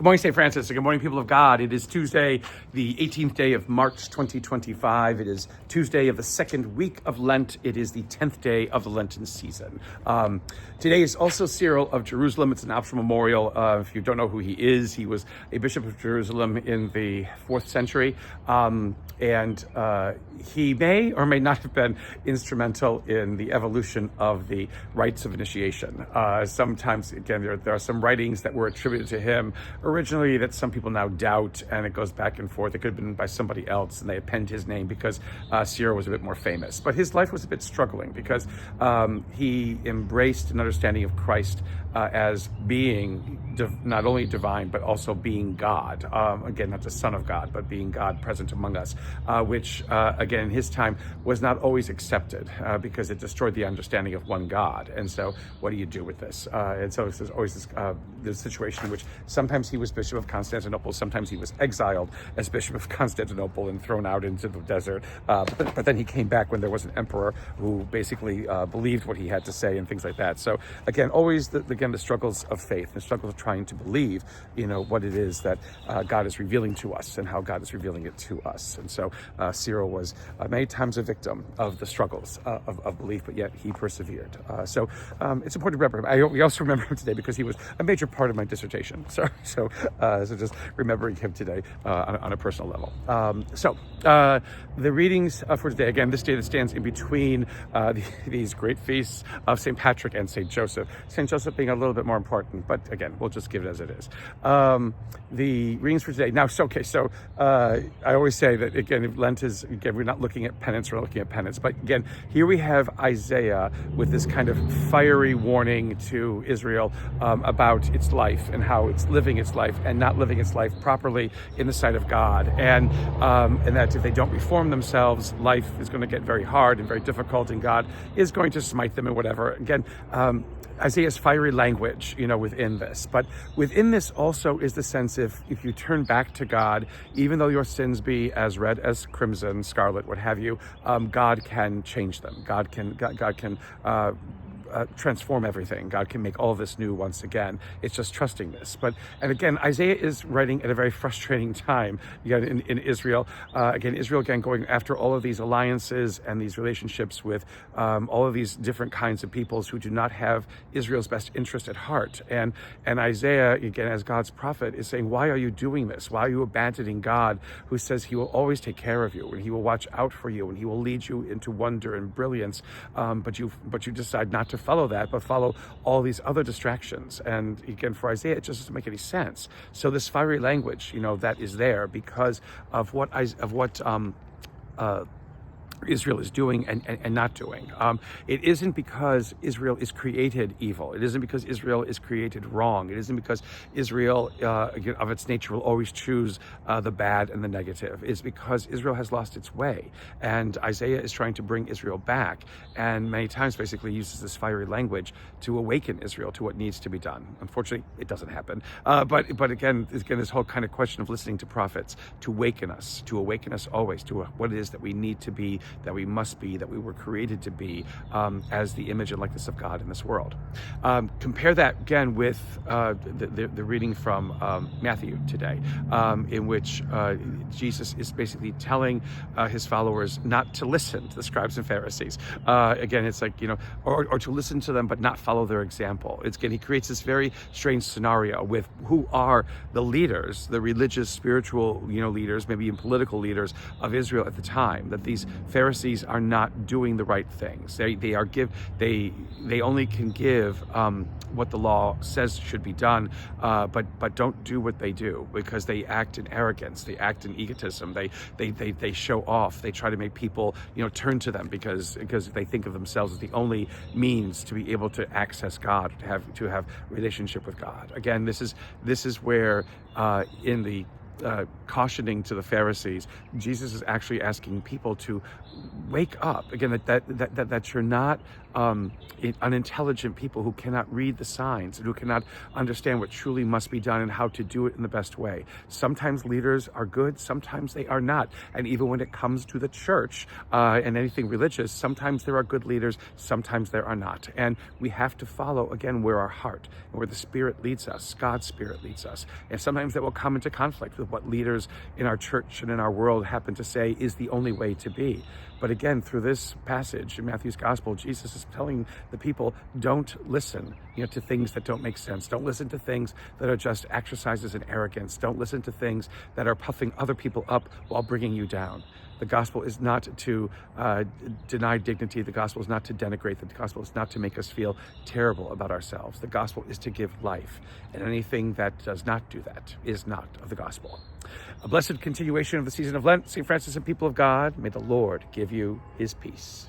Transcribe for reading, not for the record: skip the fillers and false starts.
Good morning, St. Francis, and good morning, people of God. It is Tuesday, the 18th day of March, 2025. It is Tuesday of the second week of Lent. It is the 10th day of the Lenten season. Today is also Cyril of Jerusalem. It's an optional memorial. If you don't know who he was a bishop of Jerusalem in the 4th century. He may or may not have been instrumental in the evolution of the rites of initiation. Sometimes, again, there are some writings that were attributed to him originally that some people now doubt, and it goes back and forth. It could have been by somebody else, and they append his name because Cyril was a bit more famous. But his life was a bit struggling because he embraced an understanding of Christ as being not only divine, but also being God. Again, not the Son of God, but being God present among us, which, again, in his time was not always accepted because it destroyed the understanding of one God. And so what do you do with this? And so there's always this situation in which sometimes he was Bishop of Constantinople, sometimes he was exiled as Bishop of Constantinople and thrown out into the desert. But then he came back when there was an emperor who basically believed what he had to say and things like that. So again, always the struggles of faith, the struggles of trying to believe, what it is that God is revealing to us and how God is revealing it to us. And so Cyril was many times a victim of the struggles of belief, but yet he persevered. So it's important to remember him. We also remember him today because he was a major part of my dissertation. So just remembering him today on a personal level. The readings for today, again, this day that stands in between these great feasts of St. Patrick and St. Joseph. St. Joseph being a little bit more important, but again, we'll just give it as it is. The readings for today. Now, I always say that, again, if Lent is, again, we're not looking at penance, we're looking at penance. But again, here we have Isaiah with this kind of fiery warning to Israel about its life and how it's living its life and not living its life properly in the sight of God. And that if they don't reform themselves, life is going to get very hard and very difficult, and God is going to smite them and whatever. Again, Isaiah's fiery language, within this. But within this also is the sense if you turn back to God, even though your sins be as red as crimson, scarlet, what have you, God can change them. God can transform everything. God can make all of this new once again. It's just trusting this. And again, Isaiah is writing at a very frustrating time in Israel. Israel going after all of these alliances and these relationships with all of these different kinds of peoples who do not have Israel's best interest at heart. And Isaiah, again, as God's prophet, is saying, why are you doing this? Why are you abandoning God, who says he will always take care of you and he will watch out for you and he will lead you into wonder and brilliance, but you decide not to follow that, but follow all these other distractions. And again, for Isaiah, it just doesn't make any sense. So this fiery language, that is there because of what Israel is doing and not doing. It isn't because Israel is created evil. It isn't because Israel is created wrong. It isn't because Israel, again, of its nature, will always choose the bad and the negative. It's because Israel has lost its way. And Isaiah is trying to bring Israel back, and many times basically uses this fiery language to awaken Israel to what needs to be done. Unfortunately, it doesn't happen. But again, this whole kind of question of listening to prophets to awaken us always to what it is that we need to be, that we must be, that we were created to be as the image and likeness of God in this world. Compare that again with the reading from Matthew today, in which Jesus is basically telling his followers not to listen to the scribes and Pharisees. Again, it's like, or to listen to them but not follow their example. He creates this very strange scenario with who are the leaders, the religious, spiritual, leaders, maybe even political leaders of Israel at the time, that these Pharisees are not doing the right things. They only can give what the law says should be done, but don't do what they do because they act in arrogance, they act in egotism, they show off, they try to make people turn to them because they think of themselves as the only means to be able to access God, to have relationship with God. Again, this is where in the cautioning to the Pharisees, Jesus is actually asking people to wake up again, that you're not unintelligent people who cannot read the signs and who cannot understand what truly must be done and how to do it in the best way. Sometimes leaders are good, sometimes they are not. And even when it comes to the church and anything religious, sometimes there are good leaders, sometimes there are not. And we have to follow, again, where our heart and where the Spirit leads us, God's Spirit leads us. And sometimes that will come into conflict with what leaders in our church and in our world happen to say is the only way to be. But again, through this passage in Matthew's Gospel, Jesus is telling the people, don't listen, to things that don't make sense. Don't listen to things that are just exercises in arrogance. Don't listen to things that are puffing other people up while bringing you down. The gospel is not to deny dignity. The gospel is not to denigrate. The gospel is not to make us feel terrible about ourselves. The gospel is to give life. And anything that does not do that is not of the gospel. A blessed continuation of the season of Lent. St. Francis and people of God, may the Lord give you his peace.